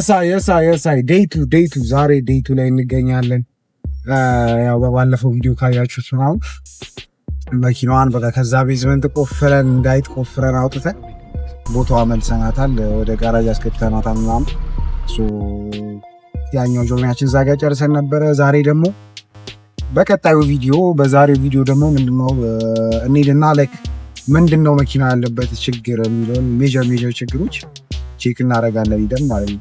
የሳይ ዴይቱ ዛሬ ዴይቱ ላይ እንገኛለን። ያው በባለፈው ቪዲዮ ካያችሁት ነው መኪናዋን በቃ ከዛ ቤዝመንት ቆፍረን እንዳይት ቆፍረን አውጥተን ቦታዋ መልሰናታል። ወደ ጋራጅ አስገብተናታል ምናምን ያኛው ጆርኒያችን እዛ ጋር ጨርሰን ነበረ። ዛሬ ደግሞ በቀጣዩ ቪዲዮ በዛሬው ቪዲዮ ደግሞ ምንድነው እንሂድና ላይክ ምንድነው መኪና ያለበት ችግር የሚለውን ሜጀር ችግሮች ቼክ እናደርጋለን ሂደን ማለት ነው።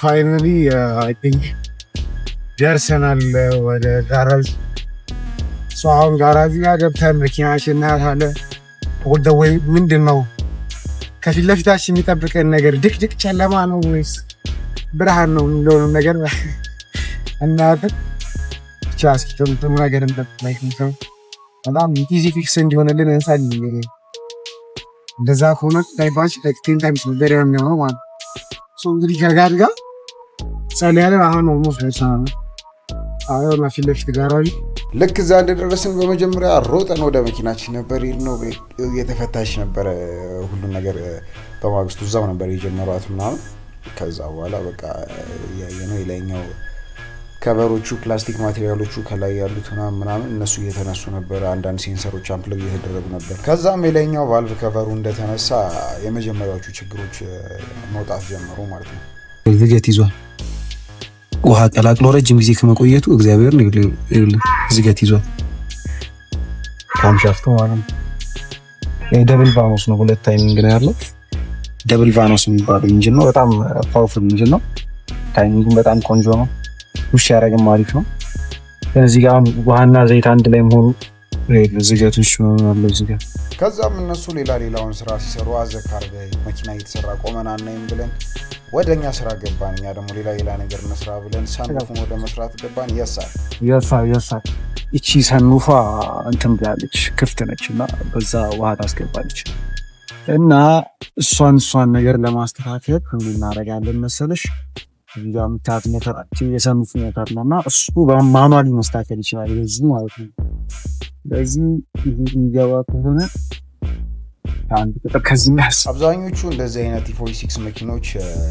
ፋይናሊ አይ ቲንክ ደርሰናል ወደ ጋራጅ። አሁን ጋራጅ ጋር ገብተን መኪናችን እናያታለን። ወደ ወይ ምንድነው ከፊት ለፊታችን የሚጠብቀን ነገር ድቅድቅ ጨለማ ነው ወይስ ብርሃን ነው የሚለውን ነገር እናያለን። ቻስ ጥሩ ነገር እንደማይሆን በጣም ኢዚ ፊክስ እንዲሆንልን እንሳለን። እንደዛ ከሆነ ታይፋች ቴን ታይምስ ነው በደም ነው ማለት ሶ እንግዲህ ከጋር ጋር ጸልያለን። አሁን ኦልሞስት ደርሰናል። አሁን ፊት ለፊት ጋራጅ ልክ እዛ እንደደረስን በመጀመሪያ ሮጠን ወደ መኪናችን ነበር ነው የተፈታሽ ነበረ ሁሉ ነገር በማግስቱ እዛው ነበር የጀመሯት ምናምን። ከዛ በኋላ በቃ ያየነው የላይኛው ከቨሮቹ ፕላስቲክ ማቴሪያሎቹ ከላይ ያሉት ምናምን እነሱ እየተነሱ ነበር። አንዳንድ ሴንሰሮች አምፕለግ እየተደረጉ ነበር። ከዛም የላይኛው ቫልቭ ከቨሩ እንደተነሳ የመጀመሪያዎቹ ችግሮች መውጣት ጀመሩ ማለት ነው። ዝገት ይዟል። ውሃ ቀላቅሎ ረጅም ጊዜ ከመቆየቱ እግዚአብሔር ዝገት ይዟል። ካምሻፍቱ ማለት ነው። የደብል ቫኖስ ነው። ሁለት ታይሚንግ ነው ያለው። ደብል ቫኖስ የሚባለው ኢንጂን ነው። በጣም ፓወርፉል ኢንጂን ነው። ታይሚንጉ በጣም ቆንጆ ነው። ውሽ ያረጋም አሪፍ ነው። ስለዚህ ጋር ውሃና ዘይት አንድ ላይ መሆኑ ዝገቶች ነው ዝገት። ከዛም እነሱ ሌላውን ስራ ሲሰሩ አዘካር መኪና እየተሰራ ቆመና እናይም ብለን ወደኛ ስራ ገባን። እኛ ደግሞ ሌላ ነገር መስራ ብለን ሳንፉን ወደ መስራት ገባን። የሳ እቺ ሰኑፋ እንትን ብላለች፣ ክፍት ነችና በዛ ውሃ ታስገባለች። እና እሷን ነገር ለማስተካከል ምን እናደርጋለን መሰለሽ? እዚጋም ታት ሞተራችን የሰኑፍ ሞተር ነውና እሱ በማኑዋሊ መስተካከል ይችላል። በዚህ ማለት ነው። በዚህ ይገባ ከሆነ አንድ ቁጥር ከዚህ ያስ አብዛኞቹ እንደዚህ አይነት E46 መኪኖች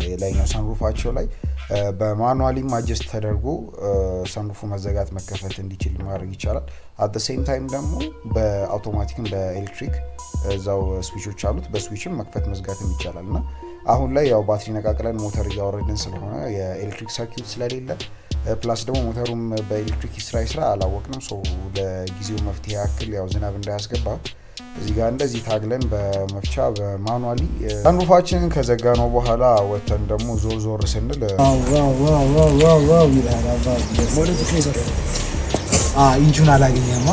የላይኛው ሰንሩፋቸው ላይ በማኑዋሊ አጀስት ተደርጎ ሰንሩፉ መዘጋት መከፈት እንዲችል ማድረግ ይቻላል። አት ዘ ሴም ታይም ደግሞ በአውቶማቲክም በኤሌክትሪክ እዛው ስዊቾች አሉት፣ በስዊችም መክፈት መዝጋትም ይቻላልና አሁን ላይ ያው ባትሪ ነቃቅለን ሞተር እያወረድን ስለሆነ የኤሌክትሪክ ሰርኪዩት ስለሌለ ፕላስ ደግሞ ሞተሩም በኤሌክትሪክ ስራ አላወቅንም። ሶ ለጊዜው መፍትሄ ያክል ያው ዝናብ እንዳያስገባ እዚህ ጋር እንደዚህ ታግለን በመፍቻ በማኑዋሊ ሰንሩፋችንን ከዘጋነው በኋላ ወተን ደግሞ ዞር ስንል ኢንጂን አላገኘማ።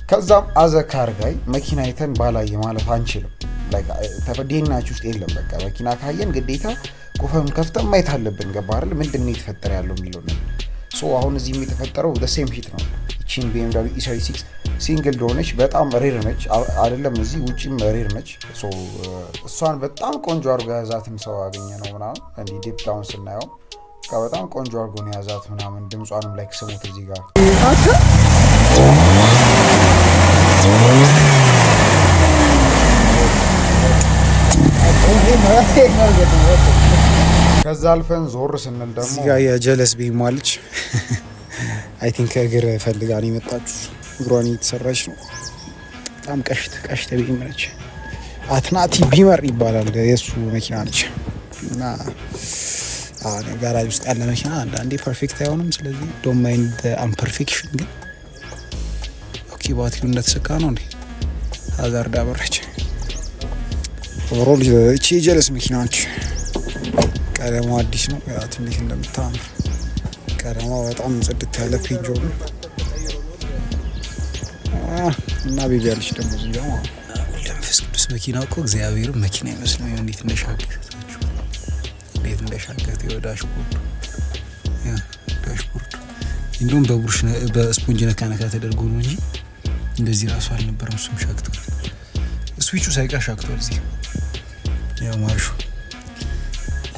ከዛም አዘካር ጋይ መኪና አይተን ባላየ ማለት አንችልም። ተፈዴናችሁ ውስጥ የለም። በቃ መኪና ካየን ግዴታ ቆፈም ከፍተን ማየት አለብን። ገባ አይደል? ምንድነው የተፈጠረ ያለው የሚለው ነው። ሶ አሁን እዚህም የተፈጠረው ሴም ሂት ነው። እቺን BMW E36 ሲንግል ዶነች በጣም ሬር ነች አይደለም፣ እዚህ ውጪም ሬር ነች። ሶ እሷን በጣም ቆንጆ አድርጎ ያዛትን ሰው አገኘ ነው ምናምን እንዲህ ዲፕ ዳውን ስናየው በቃ በጣም ቆንጆ አድርጎ ነው ያዛት ምናምን። ድምጿንም ላይክ ስሙት እዚህ ጋር ከዛ አልፈን ዞር ስንል ደግሞ እዚህ ጋር የጀለስ ቢም አለች። አይ ቲንክ እግር ፈልጋ ነው የመጣችው። እግሯን እየተሰራች ነው። በጣም ቀሽተ ቢም ነች። አትናቲ ቢመር ይባላል የሱ መኪና ነች። እና ጋራጅ ውስጥ ያለ መኪና አንዳንዴ ፐርፌክት አይሆንም። ስለዚህ ዶንት ማይንድ አምፐርፌክሽን። ግን ኦኬ ባትሪው እንደተሰካ ነው እንዴ? ሀዛርድ አበራች። ኦቨሮል እቺ የጀለስ መኪና ነች። ቀለሟ አዲስ ነው። ያት እንዴት እንደምታምር ቀለሟ በጣም ጽድት ያለ ፔንጆ ነው። እና ቤቢ ያለች ደግሞ እዚህ ጋር ለምፍስ ቅዱስ መኪና እኮ እግዚአብሔር መኪና ይመስለው እንዴት እንደሻገታችሁ እንዴት እንደሻገት የዳሽቦርድ እንደውም በቡርሽ በስፖንጅ ነካ ተደርጎ ነው እንጂ እንደዚህ ራሱ አልነበረም። እሱም ሻክቷል። ስዊቹ ሳይቀር ሻክቷል። እዚህ ያው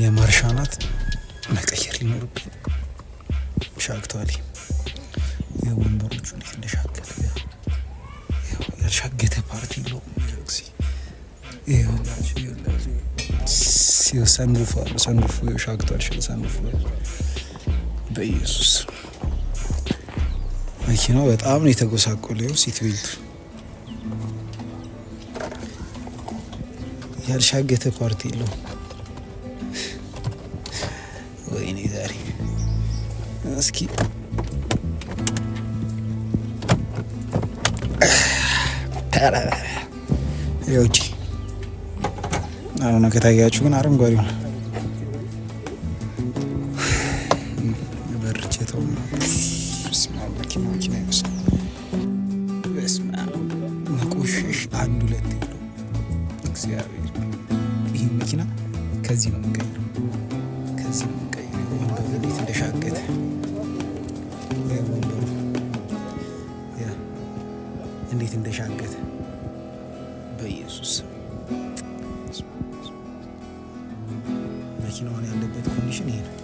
የማርሻ ናት መቀየር ይኖርብኝ። ሻክቷል። የወንበሮቹ እንዴት እንደሻገተ ያልሻገተ ፓርቲ ነው። ሰንሩፍ ሻግቷል። ሰንሩፍ በኢየሱስ መኪናው በጣም ነው የተጎሳቆለው። ሲት ቤልቱ ያልሻገተ ፓርቲ የለው። ወይኔ ዛሬ እስኪ ያውጪ አሁን ከታያችሁ ግን አረንጓዴ ነው። በርቸተው መኪና ይመስላል። በስመ አብ መቆሸሽ አንድ ሁለት የለው። እግዚአብሔር ይህ መኪና ከዚህ ነው የምንቀይረው፣ ከዚህ ነው የምንቀይረው። ወንበሩ እንዴት እንደሻገተ ወንበሩ እንዴት እንደሻገተ በኢየሱስ መኪናውን ያለበት ኮንዲሽን ይሄ ነው።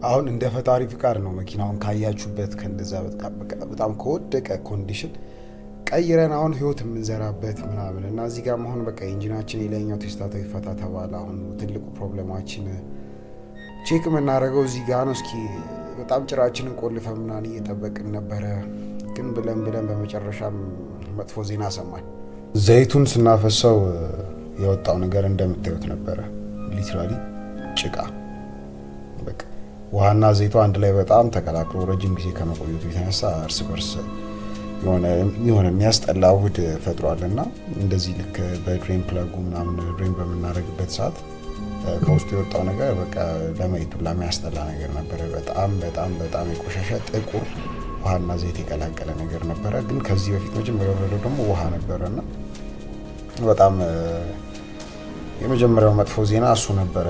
አሁን እንደ ፈጣሪ ፍቃድ ነው መኪናውን ካያችሁበት ከእንደዛ በጣም ከወደቀ ኮንዲሽን ቀይረን አሁን ህይወት የምንዘራበት ምናምን እና እዚህ ጋር አሁን በቃ ኢንጂናችን የላይኛው ቴስታታው ይፈታ ተባለ። አሁን ትልቁ ፕሮብሌማችን ቼክ የምናደርገው እዚህ ጋር ነው። እስኪ በጣም ጭራችንን ቆልፈን ምናምን እየጠበቅን ነበረ፣ ግን ብለን በመጨረሻም መጥፎ ዜና ሰማን። ዘይቱን ስናፈሰው የወጣው ነገር እንደምታዩት ነበረ። ሊትራሊ ጭቃ በቃ ውሃና ዘይቱ አንድ ላይ በጣም ተቀላቅሎ ረጅም ጊዜ ከመቆየቱ የተነሳ እርስ በርስ የሆነ የሚያስጠላ ውህድ ፈጥሯልና እንደዚህ ልክ በድሬን ፕለጉ ምናምን ድሬን በምናደርግበት ሰዓት ከውስጡ የወጣው ነገር በቃ ለማየት ሁላ የሚያስጠላ ነገር ነበረ። በጣም የቆሻሻ ጥቁር ውሃና ዘይት የቀላቀለ ነገር ነበረ። ግን ከዚህ በፊት መጀመሪያ የወረደው ደግሞ ውሃ ነበረና በጣም የመጀመሪያው መጥፎ ዜና እሱ ነበረ።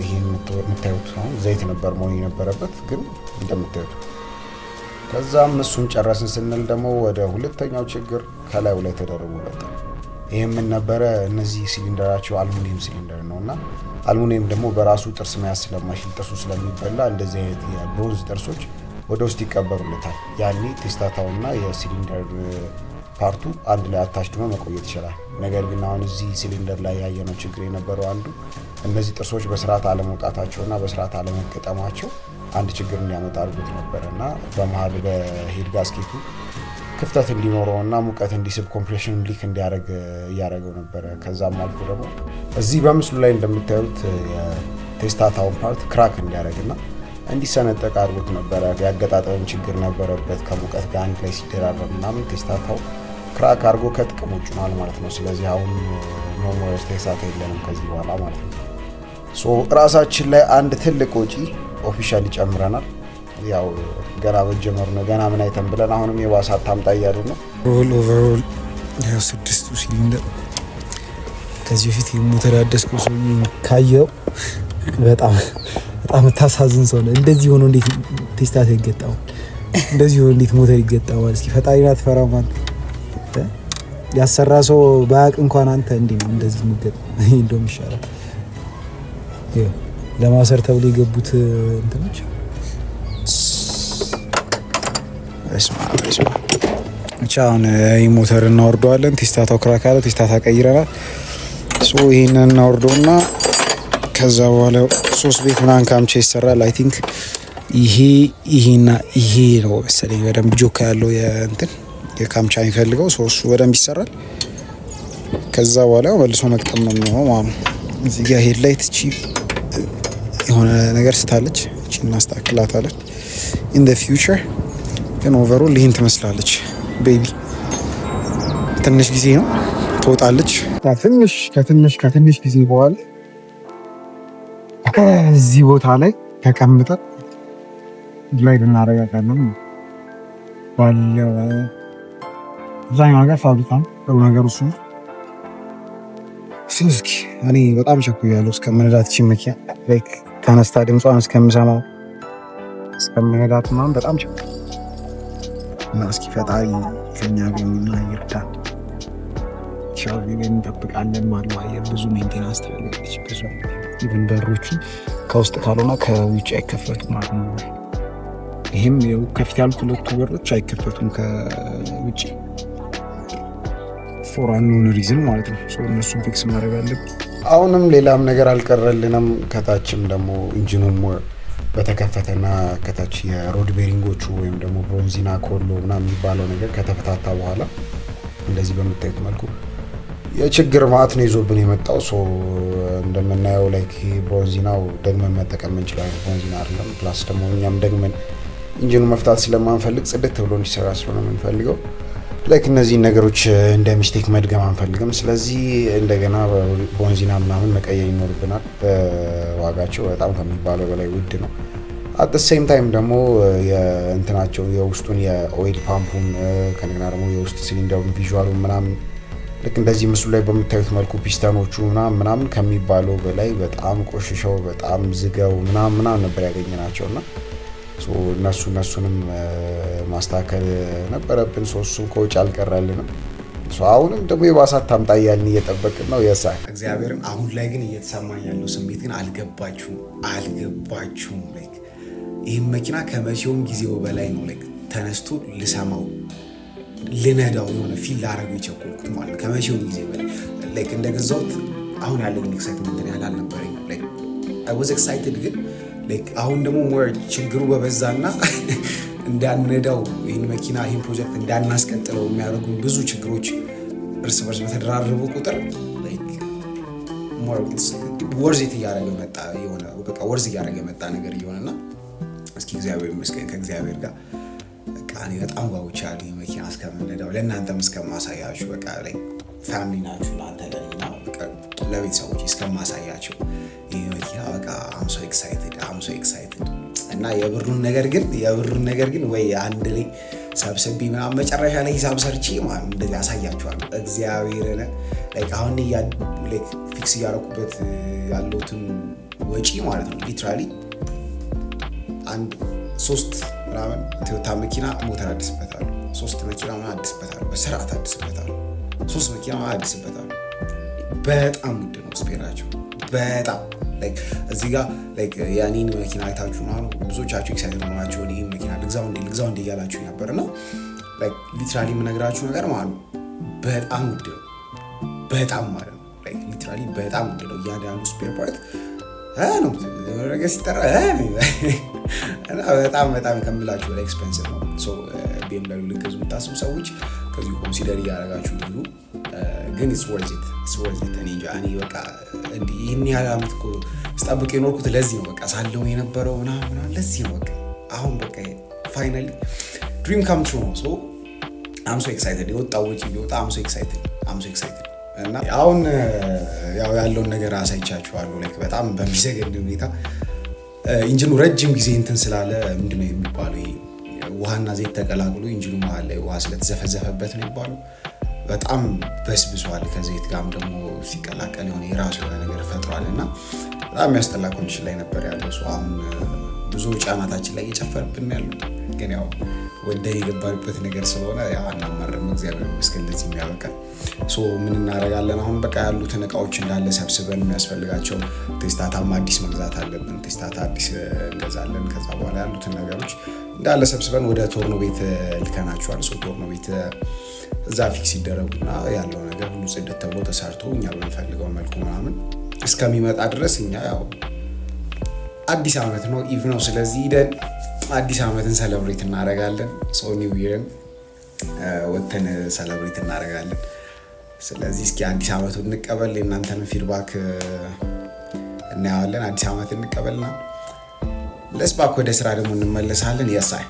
ይሄን የምታዩት ነው ዘይት ነበር መሆን የነበረበት፣ ግን እንደምታዩት። ከዛም እሱን ጨረስን ስንል ደግሞ ወደ ሁለተኛው ችግር ከላዩ ላይ ተደርቦ መጣ። ይሄ ምን ነበረ? እነዚህ ሲሊንደራቸው አልሙኒየም ሲሊንደር ነውና አልሙኒየም ደግሞ በራሱ ጥርስ መያዝ ስለማይችል ጥርሱ ስለሚበላ እንደዚህ አይነት የብሮንዝ ጥርሶች ወደ ውስጥ ይቀበሩለታል። ያኔ ቴስታታውና የሲሊንደር ፓርቱ አንድ ላይ አታችዶ መቆየት ይችላል። ነገር ግን አሁን እዚህ ሲሊንደር ላይ ያየነው ችግር የነበረው አንዱ እነዚህ ጥርሶች በስርዓት አለመውጣታቸውና በስርዓት አለመገጠማቸው አንድ ችግር እንዲያመጣ አድርጎት ነበረና በመሀል በሄድ ጋስኬቱ ክፍተት እንዲኖረውና ሙቀት እንዲስብ ኮምፕሬሽን ሊክ እንዲያደርግ እያደረገው ነበረ። ከዛም አልፎ ደግሞ እዚህ በምስሉ ላይ እንደምታዩት የቴስታታውን ፓርት ክራክ እንዲያደርግና እንዲሰነጠቅ አድርጎት ነበረ። ያገጣጠም ችግር ነበረበት። ከሙቀት ጋር አንድ ላይ ሲደራረብ ምናምን ቴስታታው ክራክ አድርጎ ከጥቅም ውጭ ሆኗል ማለት ነው። ስለዚህ አሁን ኖ ሞር ቴስታታ የለንም ከዚህ በኋላ ማለት ነው። ሶ ራሳችን ላይ አንድ ትልቅ ወጪ ኦፊሻሊ ጨምረናል። ያው ገና በጀመሩ ነው፣ ገና ምን አይተን ብለን አሁንም የባሰ አታምጣ እያሉ ነው። ኦቨርኦል ያው 6ቱ ሲሊንደር ከዚህ በፊት የሞተር ያደስከው ሰው ካየው በጣም ታሳዝን ሰው ነው። እንደዚህ ሆኖ እንዴት ቴስታታ ይገጠማል? እንደዚህ ሆኖ እንዴት ሞተር ይገጠማል? እስኪ ፈጣሪና ትፈራም አንተ ያሰራ ሰው ባያቅ እንኳን አንተ እንደዚህ ምገጥ እንደውም ይሻላል። ለማሰር ተብሎ የገቡት እንትኖች ብቻ አሁን ሞተር እናወርደዋለን። ቴስታታው ክራክ አለ። ቴስታታ ቀይረናል። ሶ ይሄንን እናወርደውና ከዛ በኋላ 3 ቤት ምናምን ካምቻ ይሰራል። አይ ቲንክ ይሄና ይሄ ነው መሰለኝ በደንብ ጆካ ያለው የእንትን የካምቻ የሚፈልገው እሱ በደንብ ይሰራል። ከዛ በኋላ መልሶ መቅጠም ነው የሚሆነው ማለት ነው። እዚህ ጋር ሄድ ላይት እቺ የሆነ ነገር ስታለች እቺ እናስተካክላታለን ኢን ዘ ፊውቸር። ግን ኦቨርኦል ይሄን ትመስላለች። ቤቢ ትንሽ ጊዜ ነው ትወጣለች። ከትንሽ ጊዜ በኋላ እዚህ ቦታ ላይ ተቀምጠን ላይ እናረጋጋለን። ባለው አብዛኛው ነገር ፋብሪካ ነው ነገሩ እሱ። እስኪ እኔ በጣም ቸኩያለሁ እስከምንሄዳት እቺ መኪና ላይክ ተነስታ ድምጿን እስከምሰማው እስከምንሄዳት ምናምን በጣም ቸኩያለሁ እና እስኪ ፈጣሪ ከኛ ጋር ይርዳን። ሻውሪን እንጠብቃለን ማለት ነው። ብዙ ሜንቴናንስ ታደርጋለች። ብዙ ኢቭን በሮቹ ከውስጥ ካልሆነ ከውጭ አይከፈቱም ማለት ነው። ይሄም ከፊት ያሉት ሁለቱ በሮች አይከፈቱም ከውጭ ፎር አንኖን ሪዝን ማለት ነው። እነሱን ፊክስ ማድረግ አለብን። አሁንም ሌላም ነገር አልቀረልንም። ከታችም ደግሞ ኢንጂኑም በተከፈተና ከታች የሮድ ቤሪንጎቹ ወይም ደግሞ ብሮንዚና ኮሎ ምናምን የሚባለው ነገር ከተፈታታ በኋላ እንደዚህ በምታዩት መልኩ የችግር ማዕት ነው ይዞብን የመጣው። እንደምናየው ላይክ ብሮንዚናው ደግመን መጠቀም እንችላለን። ብሮንዚና አይደለም ፕላስ ደግሞ እኛም ደግመን ኢንጂኑ መፍታት ስለማንፈልግ ጽድት ብሎ እንዲሰራ ስለሆነ የምንፈልገው ላይክ እነዚህ ነገሮች እንደ ሚስቴክ መድገም አንፈልግም። ስለዚህ እንደገና ቦንዚና ምናምን መቀየር ይኖርብናል። ዋጋቸው በጣም ከሚባለው በላይ ውድ ነው። አት ሴም ታይም ደግሞ የእንትናቸው የውስጡን የኦይል ፓምፑን ከነገና ደግሞ የውስጥ ሲሊንደሩን ቪዥዋሉን ምናምን ልክ እንደዚህ ምስሉ ላይ በምታዩት መልኩ ፒስተኖቹ ምናምን ከሚባለው በላይ በጣም ቆሽሸው በጣም ዝገው ምናምን ነበር ያገኘናቸውና እነሱንም ማስተካከል ነበረብን። እሱም ከውጭ አልቀረልንም። አሁንም ደግሞ የባሳት ታምጣ እያልን እየጠበቅን ነው። እግዚአብሔርን አሁን ላይ ግን እየተሰማኝ ያለው ስሜት ግን አልገባችሁም። ላይክ ይህም መኪና ከመቼውም ጊዜው በላይ ነው ላይክ ተነስቶ ልሰማው ልነዳው የሆነ ፊል ላደረገው የቸኮልኩት ማለት ከመቼውም ጊዜ በላይ ላይክ እንደገዛሁት አሁን ያለኝ ኤክሳይትመንት ያህል አልነበረኝ። ላይክ አይ ዋዝ ኤክሳይትድ ግን አሁን ደግሞ ሞር ችግሩ በበዛና እንዳንነዳው ይህን መኪና ይህን ፕሮጀክት እንዳናስቀጥለው የሚያደርጉ ብዙ ችግሮች እርስ በርስ በተደራረቡ ቁጥር ወርዝ እያደረገ መጣ የሆነ በቃ ወርዝ እያደረገ መጣ ነገር እየሆነና እስኪ እግዚአብሔር ይመስገን ከእግዚአብሔር ጋር በቃ እኔ በጣም ጓጉቻለሁ ይህን መኪና እስከምንነዳው ለእናንተም እስከማሳያችሁ በቃ ላይ ፋሚሊ ናችሁ ለአንተ ለኔና በቃ ለቤተሰቦች እስከማሳያቸው ይህ መኪና በቃ አም ሶ ኤክሳይትድ እና የብሩን ነገር ግን ወይ አንድ ላይ ሰብስቤ ምናምን መጨረሻ ላይ ሂሳብ ሰርቼ ማለት እንደዚህ አሳያችኋለሁ። እግዚአብሔርን ላይክ አሁን ላይክ ፊክስ እያደረኩበት ያለሁትን ወጪ ማለት ነው ሊትራሊ አንድ 3 ምናምን ቶዮታ መኪና ሞተር አድስበታለሁ። 3 መኪና ምናምን አድስበታለሁ። በስርዓት አድስበታለሁ። 3 መኪና ምናምን አድስበታለሁ። በጣም ውድ ነው ስፔራቸው በጣም ላይክ እዚህ ጋር ላይክ ያኔን መኪና አይታችሁ ነው ብዙዎቻችሁ ኤክሳይትድ ሆናችሁ ይሄን መኪና ልግዛው እንዴ እያላችሁ ነበርና ላይክ ሊትራሊ የምነግራችሁ ነገር ማለት ነው በጣም ውድ ነው። በጣም ማለት ነው ላይክ ሊትራሊ በጣም ውድ ነው። እያንዳንዱ ስፔር ፓርት ነው ነገር ሲጠራ እና በጣም ከምላችሁ በላይ ኤክስፔንሲቭ ነው። BMW ልገዙ የምታስቡ ሰዎች ከዚሁ ኮንሲደር እያደረጋችሁ ይሉ ግን it's worth it እኔ በቃ እንዲህ ይህን ያህል ዓመት እኮ ስጠብቅ የኖርኩት ለዚህ ነው። በቃ ሳለው የነበረው ምናምን ለዚህ ነው። በቃ አሁን በቃ ፋይናሊ ድሪም ካም ትሩ ነው። አም ሶ ኤክሳይትድ የወጣው ወጪ ቢወጣ አም ሶ ኤክሳይትድ እና አሁን ያው ያለውን ነገር አሳይቻችኋለሁ። ላይክ በጣም በሚዘገን ሁኔታ ኢንጂኑ ረጅም ጊዜ እንትን ስላለ ምንድነው የሚባለው ውሃና ዘይት ተቀላቅሎ ኢንጂኑ መሀል ላይ ውሃ ስለተዘፈዘፈበት ነው የሚባለው በጣም በስብሷል። ከዘይት ጋርም ደግሞ ሲቀላቀል የሆነ የራሱ የሆነ ነገር ፈጥሯል እና በጣም የሚያስጠላ ኮንዲሽን ላይ ነበር ያለው። አሁን ብዙ ጫናታችን ላይ እየጨፈረብን ያለው ግን ያው ወደ የገባንበት ነገር ስለሆነ ያው አናማርም። እግዚአብሔር ይመስገን እንደዚህ የሚያበቃ ምን እናደርጋለን አሁን በቃ ያሉትን እቃዎች እንዳለ ሰብስበን የሚያስፈልጋቸው ቴስታታም አዲስ መግዛት አለብን። ቴስታታ አዲስ እንገዛለን። ከዛ በኋላ ያሉትን ነገሮች እንዳለ ሰብስበን ወደ ቶርኖ ቤት ልከናቸዋል። ቶርኖ ቤት እዛ ፊክስ ይደረጉና ያለው ነገር ሁሉ ጽድት ተብሎ ተሰርቶ እኛ በምንፈልገው መልኩ ምናምን እስከሚመጣ ድረስ እኛ ያው አዲስ ዓመት ነው ኢቭ ነው። ስለዚህ ሂደን አዲስ ዓመትን ሰለብሬት እናደርጋለን። ኒው ይርን ወተን ሰለብሬት እናደርጋለን። ስለዚህ እስኪ አዲስ ዓመቱን እንቀበል። የእናንተን ፊድባክ እናያለን። አዲስ ዓመት እንቀበልና ለስባክ ወደ ስራ ደግሞ እንመለሳለን። የሳይ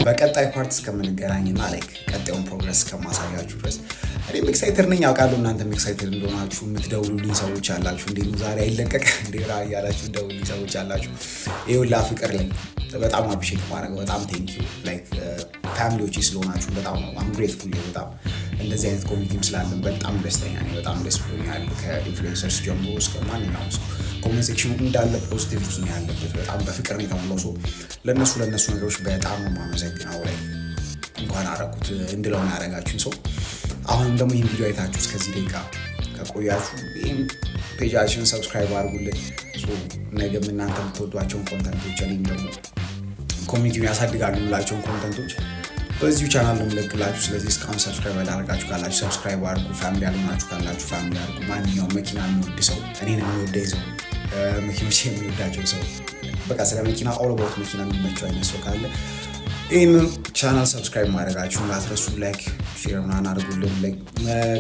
በቀጣይ ፓርት እስከምንገናኝና ላይክ ቀጣዩን ፕሮግረስ ከማሳያችሁ ድረስ እኔም ኤክሳይትድ ነኝ አውቃለሁ። እናንተም ኤክሳይትድ እንደሆናችሁ የምትደውሉልኝ ሰዎች አላችሁ። እንዴት ነው ዛሬ አይለቀቅ እንዴራ እያላችሁ ደውሉልኝ ሰዎች አላችሁ። ይኸውልህ ፍቅር ላይ በጣም አፕሪሼት ማድረግ በጣም ቴንኪዩ ላይክ ፋሚሊዎቼ ስለሆናችሁ በጣም አም ግሬትፉል በጣም እንደዚህ አይነት ኮሚኒቲም ስላለን በጣም ደስተኛ ነኝ። በጣም ደስ ብሎኛል። ከኢንፍሉዌንሰርስ ጀምሮ እስከ ማንኛውም ሰው ኮሜንት ሴክሽኑ እንዳለ ፖዚቲቪቲ ነው ያለበት። በጣም በፍቅር ነው የተሞላው። ሰው ለነሱ ነገሮች በጣም ነው የማመሰግነው። ላይ እንኳን አረኩት እንድለውን ያደረጋችሁኝ ሰው አሁንም ደግሞ ይህን ቪዲዮ አይታችሁ እስከዚህ ደቂቃ ከቆያችሁ ይህን ፔጃችንን ሰብስክራይብ አድርጉልን። ነገም እናንተ የምትወዷቸውን ኮንተንቶች እኔም ደግሞ ኮሚኒቲውን ያሳድጋሉ የምላቸውን ኮንተንቶች በዚሁ ቻናል ነው የምለቅላችሁ። ስለዚህ እስካሁን ሰብስክራይብ ያላደረጋችሁ ካላችሁ ሰብስክራይብ አድርጉ። ፋሚሊ ያልሆናችሁ ካላችሁ ፋሚሊ አድርጉ። ማንኛውም መኪና የሚወድ ሰው እኔን የሚወደኝ ሰው መኪኖች የሚወዳቸው ሰው በቃ ስለ መኪና ኦል አባውት መኪና የሚመቸው አይነት ሰው ካለ ይህንን ቻናል ሰብስክራይብ ማድረጋችሁ እንዳትረሱ። ላይክ ሼር ምናምን አድርጉልን።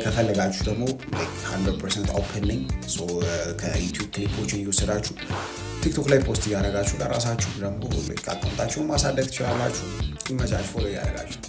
ከፈለጋችሁ ደግሞ 100% ኦፕን ነኝ። ከዩቲዩብ ክሊፖችን እየወሰዳችሁ ቲክቶክ ላይ ፖስት እያደረጋችሁ ለራሳችሁ ደግሞ አካውንታችሁን ማሳደግ ትችላላችሁ። ይመቻችሁ። ፎሎ እያደረጋችሁ